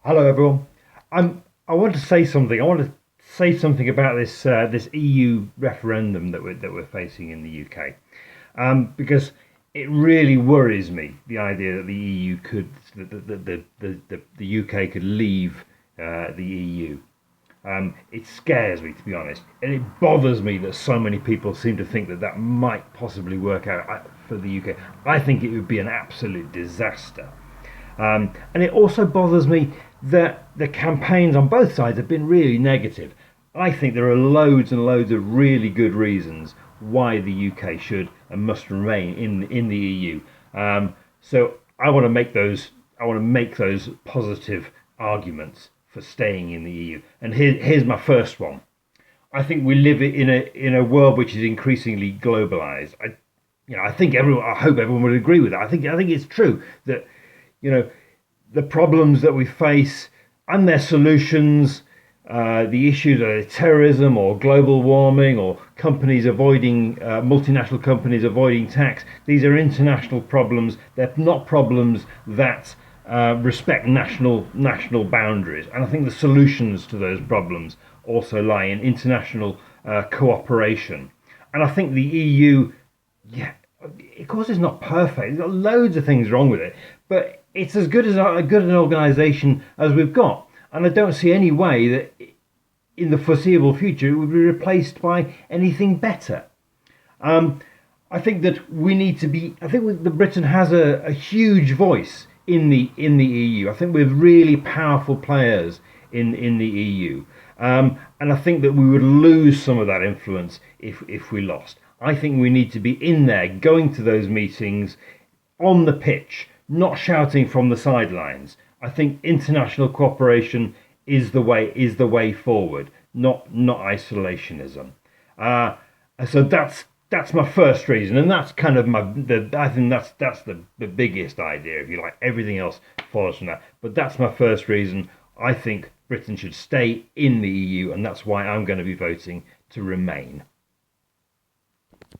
Hello, everyone. I want to say something. I want to say something about this EU referendum that we're facing in the UK, because it really worries me the idea that the EU could the UK could leave the EU. It scares me, to be honest, and it bothers me that so many people seem to think that that might possibly work out for the UK. I think it would be an absolute disaster. And it also bothers me that the campaigns on both sides have been really negative. I think there are loads and loads of really good reasons why the UK should and must remain in the EU. So I want to make those positive arguments for staying in the EU. And here's my first one. I think we live in a world which is increasingly globalized. I think everyone. I hope everyone would agree with that. I think it's true that you know the problems that we face and their solutions, the issues of terrorism or global warming or companies avoiding multinational companies avoiding tax. These are international problems. They're not problems that respect national boundaries. And I think the solutions to those problems also lie in international cooperation. And I think the EU, yeah, of course, it's not perfect. There's got loads of things wrong with it, but it's as good as a good an organisation as we've got. And I don't see any way that in the foreseeable future it would be replaced by anything better. Um, I think that we need to be. I think that Britain has a huge voice in the EU. I think we're really powerful players in the EU, and I think that we would lose some of that influence if we lost. I think we need to be in there, going to those meetings, on the pitch, not shouting from the sidelines. I think international cooperation is the way forward, not isolationism. Uh, so that's my first reason, and that's kind of I think that's the biggest idea, if you like. Everything else follows from that, but that's my first reason. I think Britain should stay in the EU, and that's why I'm going to be voting to remain.